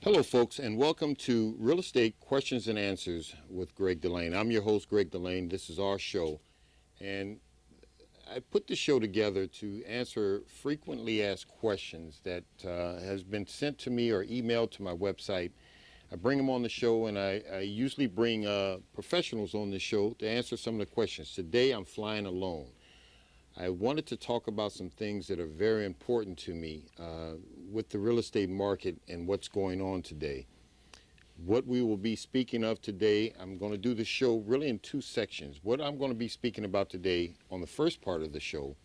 Hello, folks, and welcome to Real Estate Questions and Answers with Greg Delane. I'm your host, Greg Delane. This is our show, and I put the show together to answer frequently asked questions that has been sent to me or emailed to my website. I bring them on the show, and I usually bring professionals on the show to answer some of the questions. Today, I'm flying alone. I wanted to talk about some things that are very important to me with the real estate market and what's going on today. What we will be speaking of today, I'm going to do the show really in two sections. What I'm going to be speaking about today on the first part of the show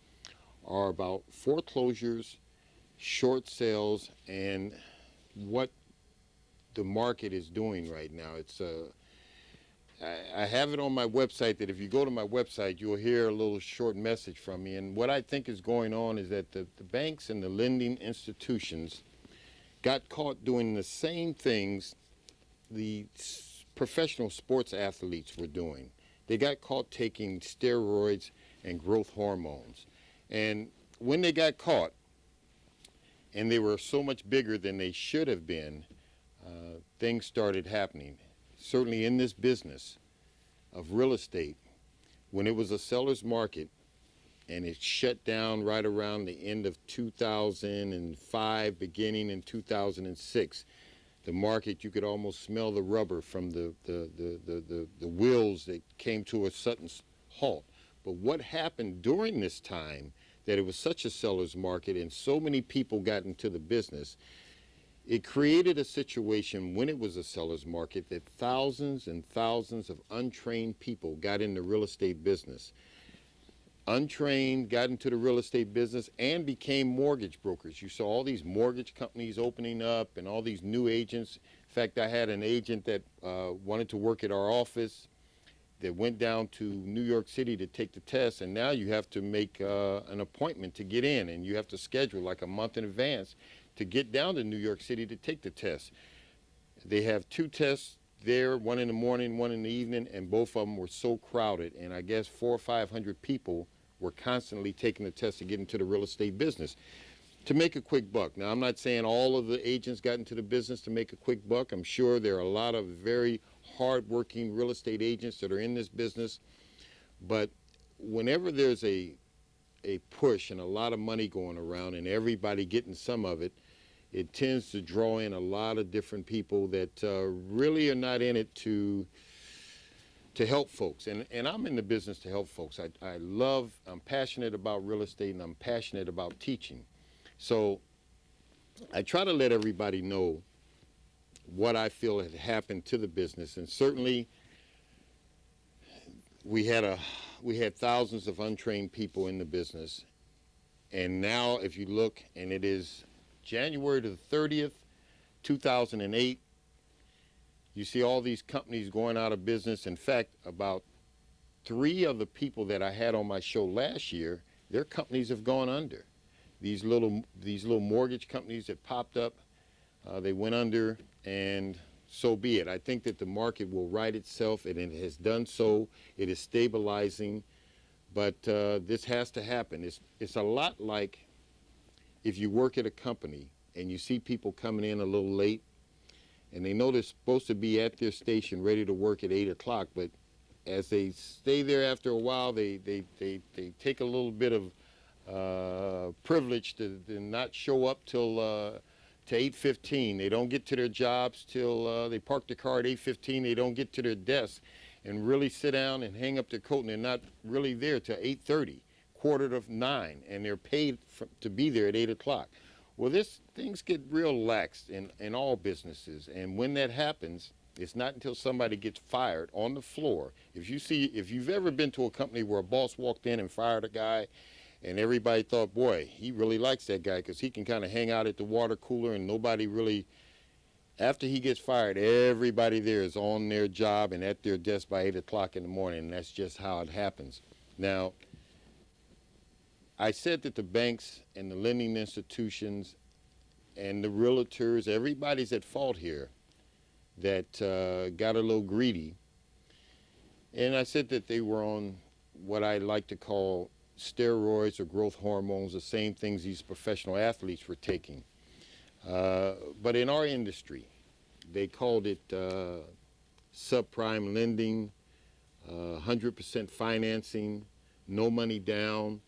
are about foreclosures, short sales, and what the market is doing right now. I have it on my website that if you go to my website, you'll hear a little short message from me. And what I think is going on is that the banks and the lending institutions got caught doing the same things the professional sports athletes were doing. They got caught taking steroids and growth hormones. And when they got caught, and they were so much bigger than they should have been, things started happening. Certainly in this business of real estate, when it was a seller's market and it shut down right around the end of 2005, beginning in 2006, the market, you could almost smell the rubber from the wheels that came to a sudden halt. But what happened during this time that it was such a seller's market and so many people got into the business, it created a situation when it was a seller's market that thousands and thousands of untrained people got in the real estate business. Untrained got into the real estate business and became mortgage brokers. You saw all these mortgage companies opening up and all these new agents. In fact, I had an agent that wanted to work at our office that went down to New York City to take the test, and now you have to make an appointment to get in, and you have to schedule like a month in advance to get down to New York City to take the test. They have two tests there, one in the morning, one in the evening, and both of them were so crowded, and I guess 400 or 500 people were constantly taking the test to get into the real estate business to make a quick buck. Now, I'm not saying all of the agents got into the business to make a quick buck. I'm sure there are a lot of very hard-working real estate agents that are in this business, but whenever there's a push and a lot of money going around and everybody getting some of it, it tends to draw in a lot of different people that really are not in it to help folks. And I'm in the business to help folks. I'm passionate about real estate, and I'm passionate about teaching. So I try to let everybody know what I feel had happened to the business. And certainly we had thousands of untrained people in the business. And now if you look, and it is January to the 30th, 2008, you see all these companies going out of business. In fact, about 3 of the people that I had on my show last year, their companies have gone under. These little mortgage companies that popped up, they went under, and so be it. I think that the market will right itself, and it has done so. It is stabilizing, but this has to happen. It's a lot like if you work at a company and you see people coming in a little late, and they know they're supposed to be at their station ready to work at 8 o'clock, but as they stay there after a while, they take a little bit of privilege to not show up till to 8:15. They don't get to their jobs till they park the car at 8:15. They don't get to their desk and really sit down and hang up their coat, and they're not really there till 8:30, 8:45, and they're paid to be there at 8 o'clock. Well, things get real lax in all businesses, and when that happens, it's not until somebody gets fired on the floor. If you've ever been to a company where a boss walked in and fired a guy, and everybody thought, boy, he really likes that guy because he can kind of hang out at the water cooler and nobody really After he gets fired, everybody there is on their job and at their desk by 8 o'clock in the morning, and that's just how it happens. Now, I said that the banks and the lending institutions and the realtors, everybody's at fault here that got a little greedy. And I said that they were on what I like to call steroids or growth hormones, the same things these professional athletes were taking. But in our industry, they called it subprime lending, 100% financing, no money down.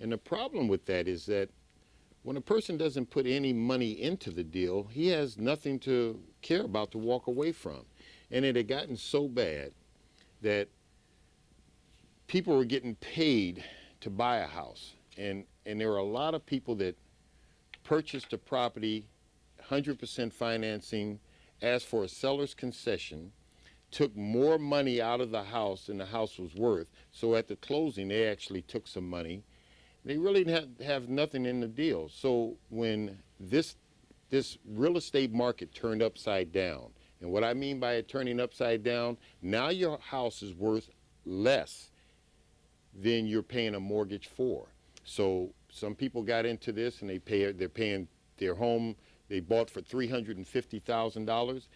And the problem with that is that when a person doesn't put any money into the deal, he has nothing to care about to walk away from. And it had gotten so bad that people were getting paid to buy a house. And there were a lot of people that purchased a property, 100% financing, asked for a seller's concession, took more money out of the house than the house was worth. So at the closing, they actually took some money. They really didn't have nothing in the deal. So when this real estate market turned upside down, and what I mean by it turning upside down, now your house is worth less than you're paying a mortgage for. So some people got into this and they're paying their home they bought for $350,000,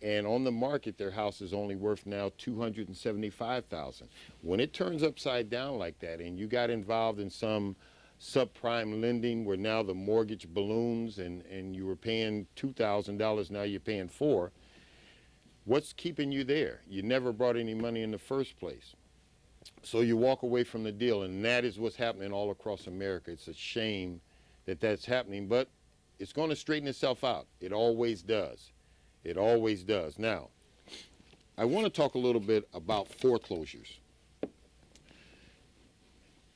and on the market their house is only worth now $275,000. When it turns upside down like that and you got involved in some subprime lending where now the mortgage balloons and you were paying $2,000, now you're paying $4,000, what's keeping you there? You never brought any money in the first place. So you walk away from the deal, and that is what's happening all across America. It's a shame that that's happening, but it's going to straighten itself out. It always does. It always does. Now, I want to talk a little bit about foreclosures.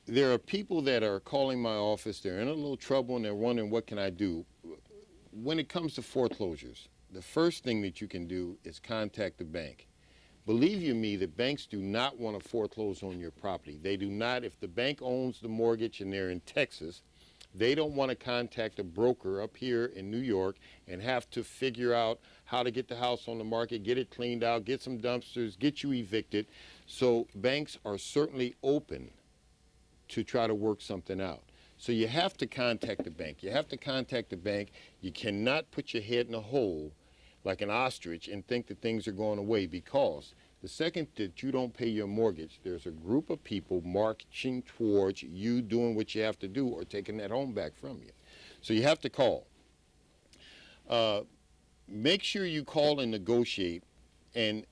There are people that are calling my office. They're in a little trouble, and they're wondering, what can I do? When it comes to foreclosures, the first thing that you can do is contact the bank. Believe you me, the banks do not want to foreclose on your property. They do not. If the bank owns the mortgage and they're in Texas, they don't want to contact a broker up here in New York and have to figure out how to get the house on the market, get it cleaned out, get some dumpsters, get you evicted. So banks are certainly open to try to work something out. So you have to contact the bank. You have to contact the bank. You cannot put your head in a hole like an ostrich and think that things are going away, because the second that you don't pay your mortgage, there's a group of people marching towards you doing what you have to do or taking that home back from you. So you have to call. Make sure you call and negotiate, and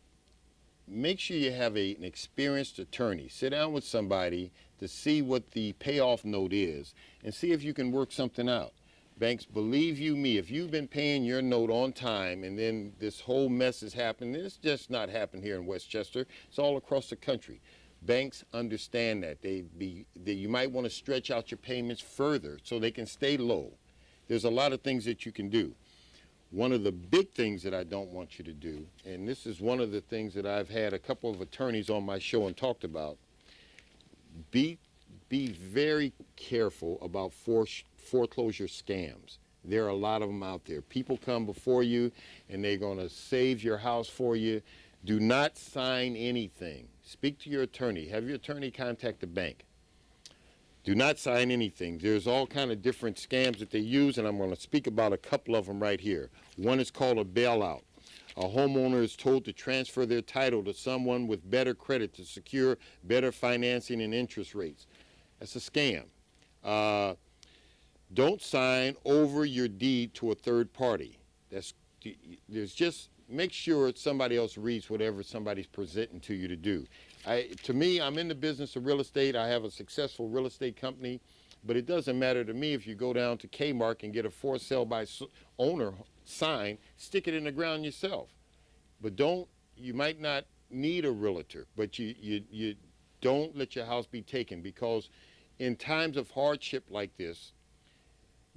make sure you have an experienced attorney. Sit down with somebody to see what the payoff note is and see if you can work something out. Banks, believe you me, if you've been paying your note on time and then this whole mess has happened, it's just not happened here in Westchester, it's all across the country. Banks understand that. You might want to stretch out your payments further so they can stay low. There's a lot of things that you can do. One of the big things that I don't want you to do, and this is one of the things that I've had a couple of attorneys on my show and talked about, be very careful about foreclosure scams. There are a lot of them out there. People come before you and they're going to save your house for you. Do not sign anything. Speak to your attorney. Have your attorney contact the bank. Do not sign anything. There's all kind of different scams that they use, and I'm going to speak about a couple of them right here. One is called a bailout. A homeowner is told to transfer their title to someone with better credit to secure better financing and interest rates. That's a scam. Don't sign over your deed to a third party. Make sure somebody else reads whatever somebody's presenting to you to do. To me, I'm in the business of real estate. I have a successful real estate company, but it doesn't matter to me if you go down to Kmart and get a for sale by owner sign, stick it in the ground yourself. But you might not need a realtor, but you don't let your house be taken, because in times of hardship like this,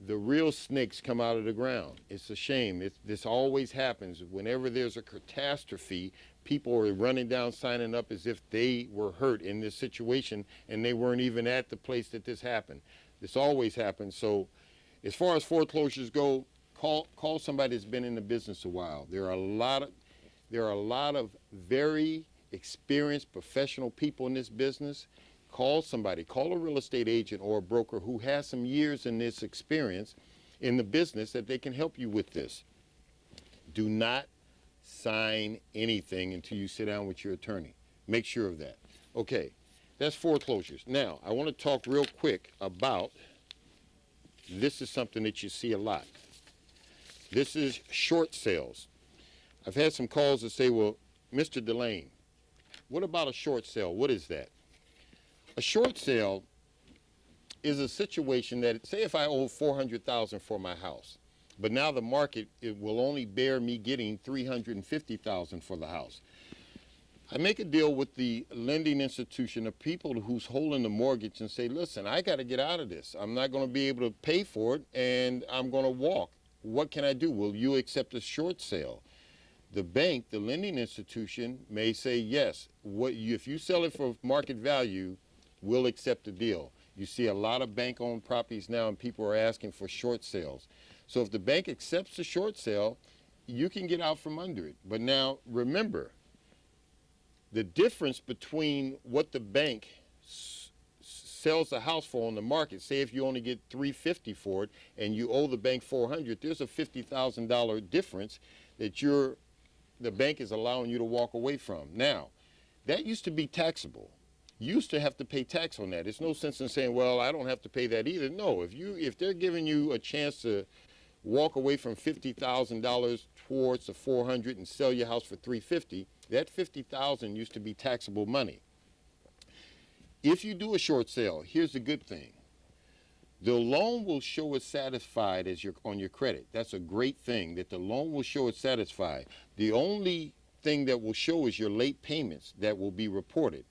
the real snakes come out of the ground. It's a shame. This always happens. Whenever there's a catastrophe, people are running down, signing up as if they were hurt in this situation and they weren't even at the place that this happened. This always happens. So as far as foreclosures go, Call somebody that's been in the business a while. There are a lot of very experienced professional people in this business. Call somebody, call a real estate agent or a broker who has some years in this experience in the business that they can help you with this. Do not sign anything until you sit down with your attorney. Make sure of that. Okay, that's foreclosures. Now, I want to talk real quick about, this is something that you see a lot. This is short sales. I've had some calls that say, well, Mr. Delane, what about a short sale? What is that? A short sale is a situation that, say if I owe $400,000 for my house, but now the market, it will only bear me getting $350,000 for the house. I make a deal with the lending institution, the people who's holding the mortgage, and say, listen, I got to get out of this. I'm not going to be able to pay for it, and I'm going to walk. What can I do? Will you accept a short sale? The bank, the lending institution, may say yes. If you sell it for market value, we'll accept the deal. You see a lot of bank-owned properties now, and people are asking for short sales. So if the bank accepts the short sale, you can get out from under it. But now, remember, the difference between what the bank sells the house for on the market, say if you only get $350 for it and you owe the bank $400, there's a $50,000 difference that the bank is allowing you to walk away from. Now, that used to be taxable. You used to have to pay tax on that. It's no sense in saying, well, I don't have to pay that either. No, if they're giving you a chance to walk away from $50,000 towards the $400 and sell your house for $350, that $50,000 used to be taxable money. If you do a short sale, here's the good thing. The loan will show it's satisfied on your credit. That's a great thing, that the loan will show it's satisfied. The only thing that will show is your late payments that will be reported.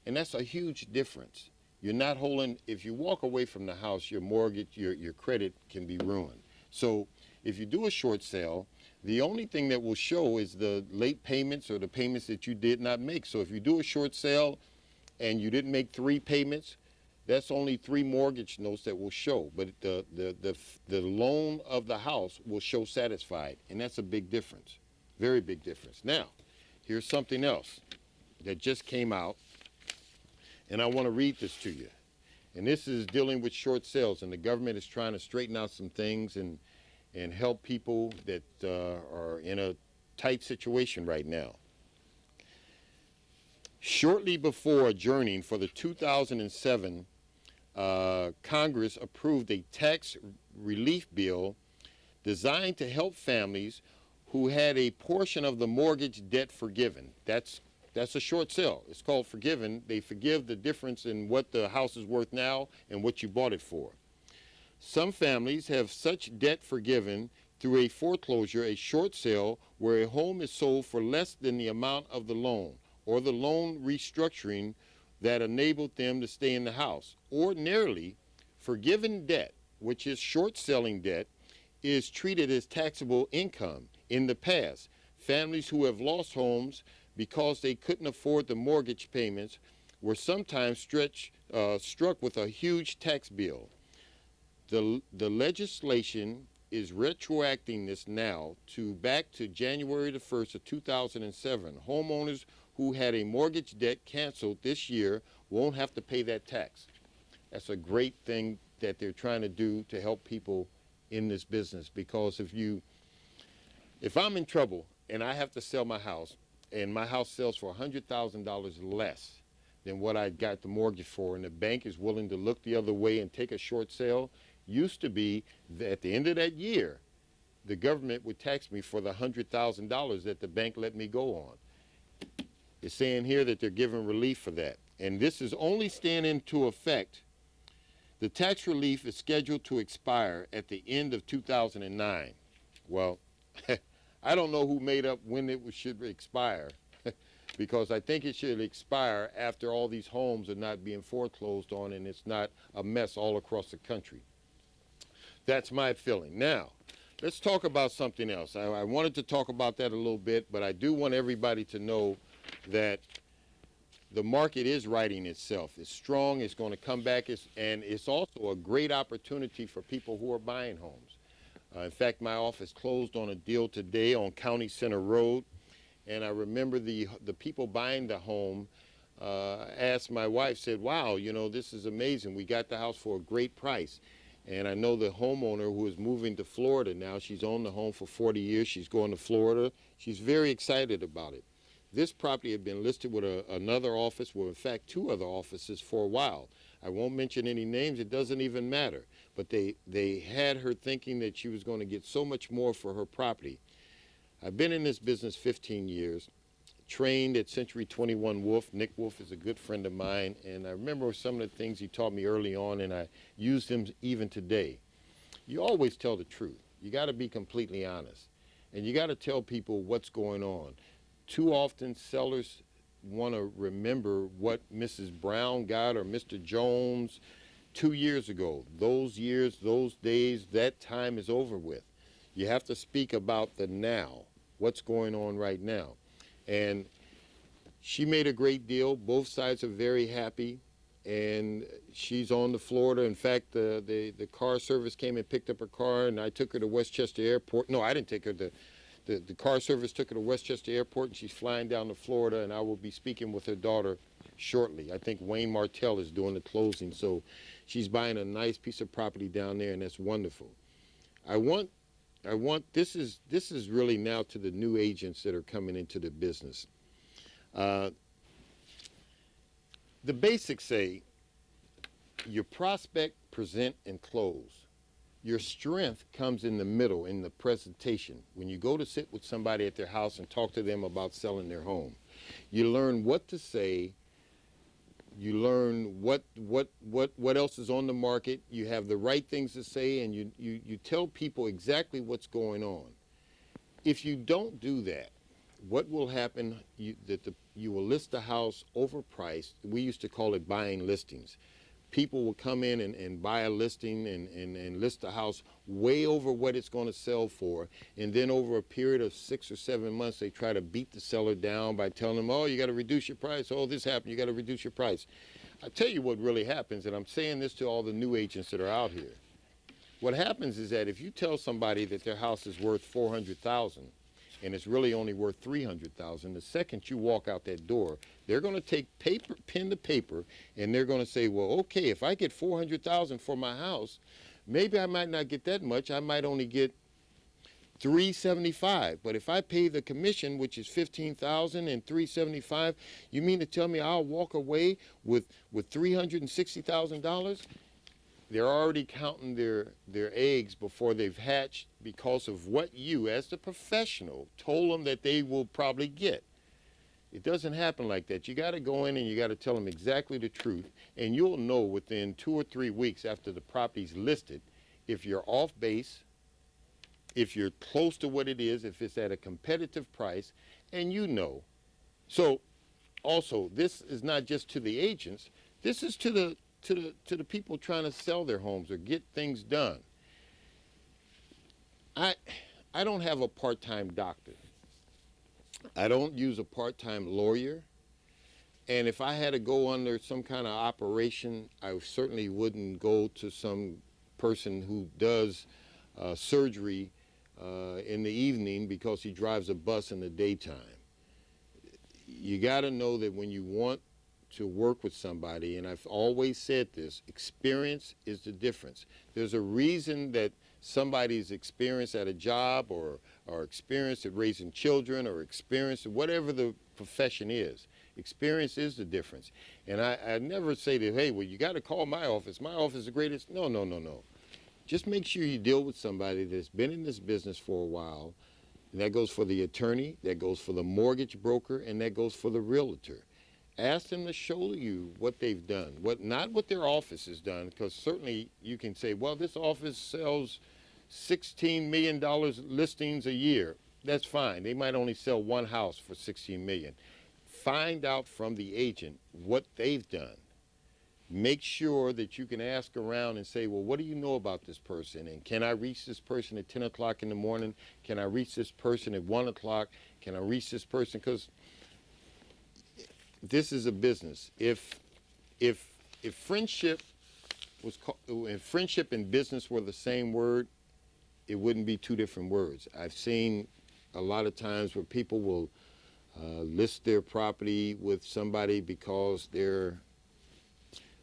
And that's a huge difference. You're not holding, if you walk away from the house, your mortgage, your credit can be ruined. So if you do a short sale, the only thing that will show is the late payments or the payments that you did not make. So if you do a short sale and you didn't make 3 payments, that's only 3 mortgage notes that will show. But the loan of the house will show satisfied, and that's a big difference, very big difference. Now, here's something else that just came out, and I want to read this to you. And this is dealing with short sales, and the government is trying to straighten out some things and help people that are in a tight situation right now. Shortly before adjourning for the 2007, Congress approved a tax relief bill designed to help families who had a portion of the mortgage debt forgiven. That's a short sale. It's called forgiven. They forgive the difference in what the house is worth now and what you bought it for. Some families have such debt forgiven through a foreclosure, a short sale, where a home is sold for less than the amount of the loan, or the loan restructuring that enabled them to stay in the house. Ordinarily, forgiven debt, which is short selling debt, is treated as taxable income. In the past, families who have lost homes because they couldn't afford the mortgage payments were sometimes struck with a huge tax bill. The legislation is retroacting this now back to January the 1st of 2007. Homeowners who had a mortgage debt canceled this year won't have to pay that tax. That's a great thing that they're trying to do to help people in this business, because if I'm in trouble and I have to sell my house, and my house sells for $100,000 less than what I got the mortgage for, and the bank is willing to look the other way and take a short sale, used to be that at the end of that year, the government would tax me for the $100,000 that the bank let me go on. It's saying here that they're giving relief for that. And this is only staying into effect. The tax relief is scheduled to expire at the end of 2009. Well, I don't know who made up when it should expire, because I think it should expire after all these homes are not being foreclosed on and it's not a mess all across the country. That's my feeling. Now, let's talk about something else. I wanted to talk about that a little bit, but I do want everybody to know that the market is righting itself. It's strong. It's going to come back. And it's also a great opportunity for people who are buying homes. In fact, my office closed on a deal today on County Center Road, and I remember the people buying the home asked my wife, said, wow, you know, this is amazing. We got the house for a great price. And I know the homeowner who is moving to Florida now. She's owned the home for 40 years. She's going to Florida. She's very excited about it. This property had been listed with another office, well, in fact, two other offices for a while. I won't mention any names. It doesn't even matter. But they had her thinking that she was going to get so much more for her property. I've been in this business 15 years. Trained at Century 21 Wolf. Nick Wolf is a good friend of mine, and I remember some of the things he taught me early on, and I use them even today. You always tell the truth. You got to be completely honest, and you got to tell people what's going on. Too often, sellers want to remember what Mrs. Brown got or Mr. Jones 2 years ago. Those years, those days, that time is over with. You have to speak about the now, what's going on right now. And she made a great deal. Both sides are very happy, and she's on to Florida. In fact, the car service came and picked up her car, and I took her to Westchester Airport. No, I didn't take her. The car service took her to Westchester Airport, and she's flying down to Florida, and I will be speaking with her daughter shortly. I think Wayne Martell is doing the closing, so she's buying a nice piece of property down there, and that's wonderful. This is really now to the new agents that are coming into the business. The basics say your prospect, present, and close. Your strength comes in the middle, in the presentation. When you go to sit with somebody at their house and talk to them about selling their home, you learn what to say. You learn what else is on the market. You have the right things to say, and you tell people exactly what's going on. If you don't do that, what will happen? You will list the house overpriced. We used to call it buying listings. People will come in and buy a listing and list the house way over what it's going to sell for. And then over a period of 6 or 7 months, they try to beat the seller down by telling them, oh, you got to reduce your price. Oh, this happened. You got to reduce your price. I tell you what really happens, and I'm saying this to all the new agents that are out here. What happens is that if you tell somebody that their house is worth $400,000 and it's really only worth $300,000, the second you walk out that door, they're going to take pen to paper, and they're going to say, well, okay, if I get $400,000 for my house, maybe I might not get that much. I might only get $375. But if I pay the commission, which is $15,000 and $375, you mean to tell me I'll walk away with $360,000? They're already counting their eggs before they've hatched because of what you, as the professional, told them that they will probably get. It doesn't happen like that. You got to go in and you got to tell them exactly the truth, and you'll know within 2 or 3 weeks after the property's listed if you're off base, if you're close to what it is, if it's at a competitive price, and you know. So also, this is not just to the agents. This is to the people trying to sell their homes or get things done. I don't have a part-time doctor. I don't use a part-time lawyer. And if I had to go under some kind of operation, I certainly wouldn't go to some person who does surgery in the evening because he drives a bus in the daytime. You got to know that when you want to work with somebody, and I've always said this, experience is the difference. There's a reason that somebody's experienced at a job or experienced at raising children or experienced at whatever the profession is. Experience is the difference. And I never say that, hey, well, you got to call my office. My office is the greatest. No. Just make sure you deal with somebody that's been in this business for a while. And that goes for the attorney, that goes for the mortgage broker, and that goes for the realtor. Ask them to show you what they've done, not what their office has done, because certainly you can say, well, this office sells $16 million listings a year. That's fine. They might only sell one house for $16 million. Find out from the agent what they've done. Make sure that you can ask around and say, well, what do you know about this person? And can I reach this person at 10 o'clock in the morning? Can I reach this person at 1 o'clock? Can I reach this person? Because this is a business. If friendship and business were the same word, it wouldn't be two different words. I've seen a lot of times where people will list their property with somebody because they're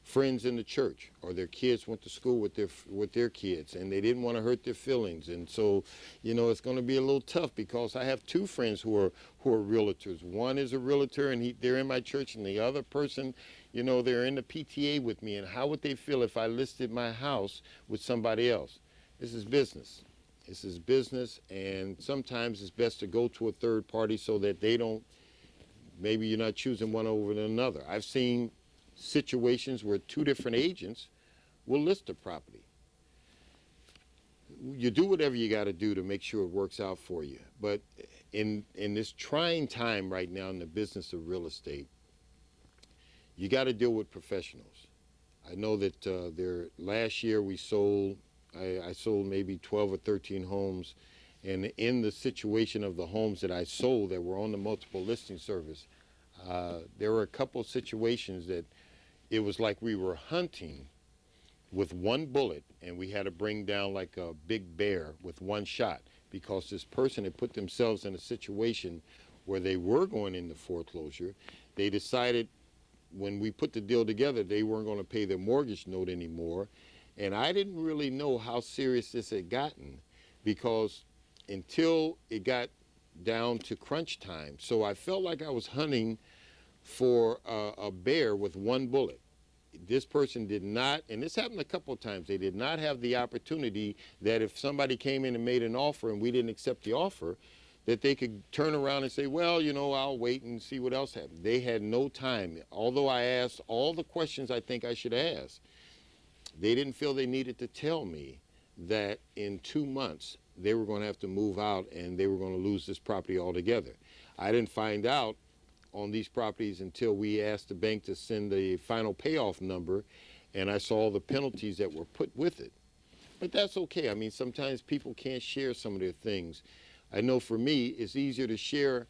friends in the church, or their kids went to school with their kids, and they didn't want to hurt their feelings. And so, it's going to be a little tough, because I have two friends who are realtors. One is a realtor, and they're in my church, and the other person, they're in the PTA with me. And how would they feel if I listed my house with somebody else? This is business. This is business, and sometimes it's best to go to a third party so that they don't, maybe you're not choosing one over another. I've seen situations where two different agents will list a property. You do whatever you got to do to make sure it works out for you. But in this trying time right now in the business of real estate, you got to deal with professionals. I know that last year we sold, I sold maybe 12 or 13 homes, and in the situation of the homes that I sold that were on the multiple listing service, there were a couple of situations that it was like we were hunting with one bullet, and we had to bring down like a big bear with one shot, because this person had put themselves in a situation where they were going into foreclosure. They decided when we put the deal together, they weren't going to pay their mortgage note anymore. And I didn't really know how serious this had gotten, because until it got down to crunch time. So I felt like I was hunting for a bear with one bullet. This person did not, and this happened a couple of times, they did not have the opportunity that if somebody came in and made an offer and we didn't accept the offer, that they could turn around and say, well, I'll wait and see what else happens. They had no time. Although I asked all the questions I think I should ask, they didn't feel they needed to tell me that in 2 months they were going to have to move out and they were going to lose this property altogether. I didn't find out on these properties until we asked the bank to send the final payoff number, and I saw the penalties that were put with it. But that's okay. I mean, sometimes people can't share some of their things. I know for me, it's easier to share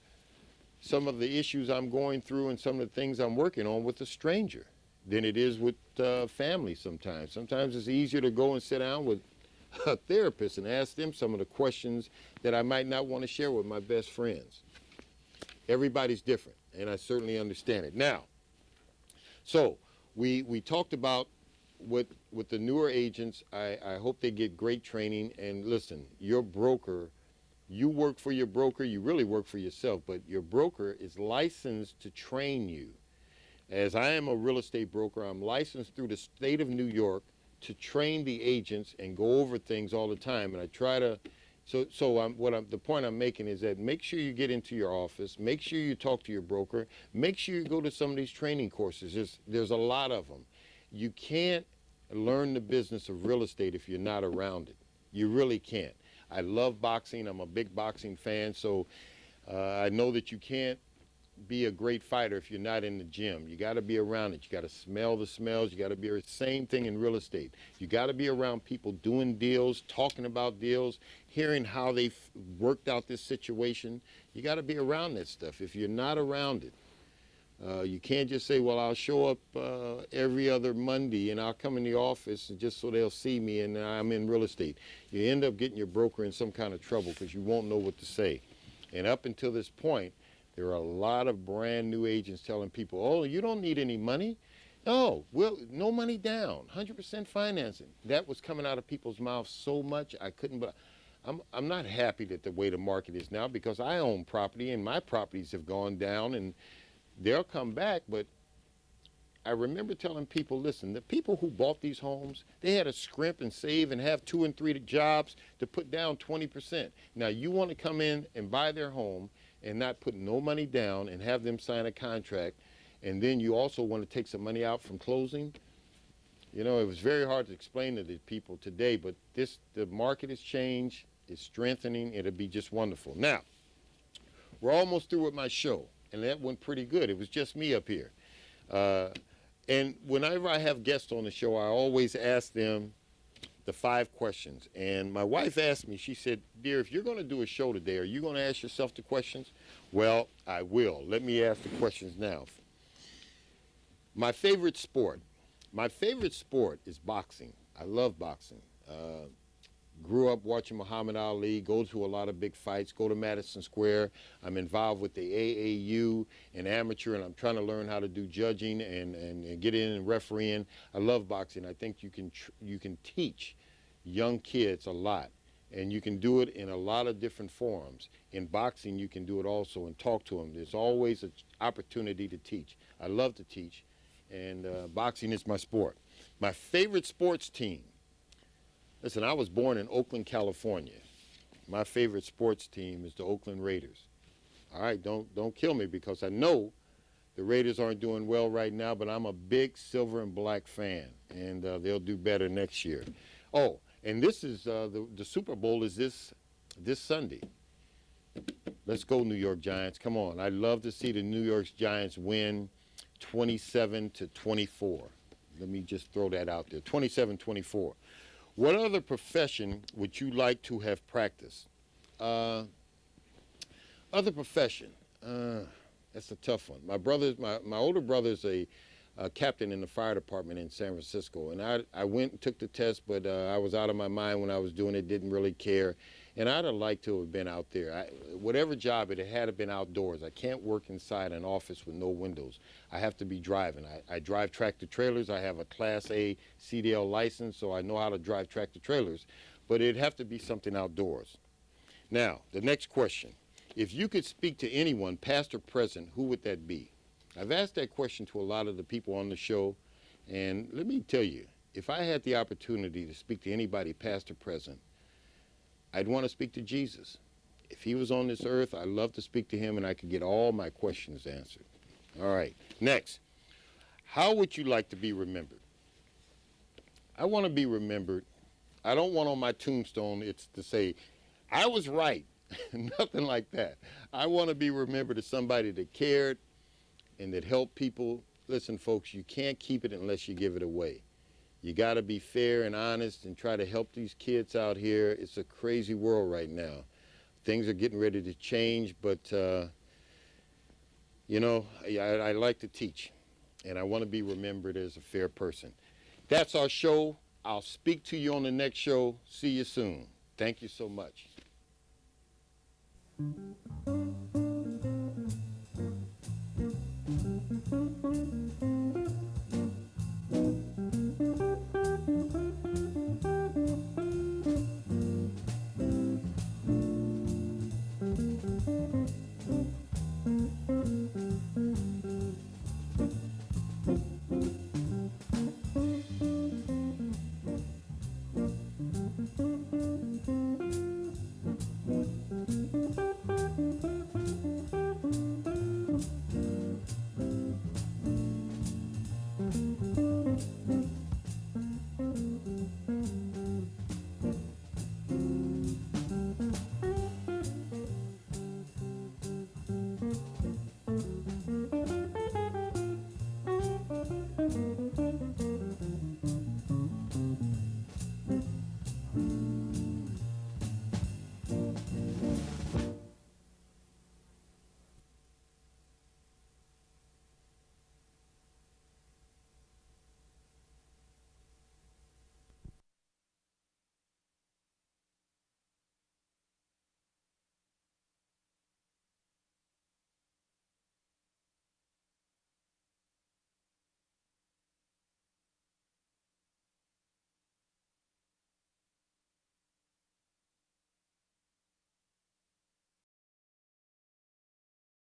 some of the issues I'm going through and some of the things I'm working on with a stranger than it is with family sometimes. Sometimes it's easier to go and sit down with a therapist and ask them some of the questions that I might not want to share with my best friends. Everybody's different, and I certainly understand it. Now, so we talked about with the newer agents. I hope they get great training. And listen, your broker, you work for your broker, you really work for yourself, but your broker is licensed to train you. As I am a real estate broker, I'm licensed through the state of New York to train the agents and go over things all the time. And I try to, the point I'm making is that make sure you get into your office, make sure you talk to your broker, make sure you go to some of these training courses. There's a lot of them. You can't learn the business of real estate if you're not around it. You really can't. I love boxing. I'm a big boxing fan, so I know that you can't be a great fighter if you're not in the gym. You got to be around it. You got to smell the smells. You got to be the same thing in real estate. You got to be around people doing deals, talking about deals, hearing how they've worked out this situation. You got to be around that stuff. If you're not around it, you can't just say, well, I'll show up every other Monday and I'll come in the office just so they'll see me and I'm in real estate. You end up getting your broker in some kind of trouble because you won't know what to say. And up until this point, there are a lot of brand new agents telling people, oh, you don't need any money. Oh, well, no money down, 100% financing. That was coming out of people's mouths so much I couldn't, but I'm not happy that the way the market is now, because I own property and my properties have gone down and they'll come back. But I remember telling people, listen, the people who bought these homes, they had to scrimp and save and have 2 and 3 jobs to put down 20%. Now you want to come in and buy their home and not put no money down and have them sign a contract, and then you also want to take some money out from closing. It was very hard to explain to the people today, but the market has changed, it's strengthening, it'll be just wonderful. Now, we're almost through with my show, and that went pretty good. It was just me up here. And whenever I have guests on the show, I always ask them the 5 questions. And my wife asked me, she said, dear, if you're going to do a show today, are you going to ask yourself the questions? Well, I will. Let me ask the questions now. My favorite sport. My favorite sport is boxing. I love boxing. Grew up watching Muhammad Ali, go to a lot of big fights, go to Madison Square. I'm involved with the AAU and amateur, and I'm trying to learn how to do judging and get in and refereeing. I love boxing. I think you can teach young kids a lot, and you can do it in a lot of different forums. In boxing, you can do it also and talk to them. There's always an opportunity to teach. I love to teach, and boxing is my sport. My favorite sports team. Listen, I was born in Oakland, California. My favorite sports team is the Oakland Raiders. All right, don't kill me, because I know the Raiders aren't doing well right now, but I'm a big silver and black fan, and they'll do better next year. Oh, and this is the Super Bowl is this Sunday. Let's go, New York Giants. Come on. I'd love to see the New York Giants win 27-24. Let me just throw that out there, 27-24. What other profession would you like to have practiced? Other profession. That's a tough one. My older brother's a captain in the fire department in San Francisco, and I went and took the test, but I was out of my mind when I was doing it, didn't really care. And I'd have liked to have been out there. Whatever job, it had to have been outdoors. I can't work inside an office with no windows. I have to be driving. I drive tractor trailers. I have a Class A CDL license, so I know how to drive tractor trailers. But it'd have to be something outdoors. Now, the next question. If you could speak to anyone, past or present, who would that be? I've asked that question to a lot of the people on the show, and let me tell you, if I had the opportunity to speak to anybody, past or present, I'd want to speak to Jesus. If he was on this earth, I'd love to speak to him and I could get all my questions answered. All right, next. How would you like to be remembered? I want to be remembered. I don't want on my tombstone it's to say, I was right. Nothing like that. I want to be remembered as somebody that cared and that helped people. Listen, folks, you can't keep it unless you give it away. You got to be fair and honest and try to help these kids out here. It's a crazy world right now. Things are getting ready to change, but, you know, I like to teach, and I want to be remembered as a fair person. That's our show. I'll speak to you on the next show. See you soon. Thank you so much.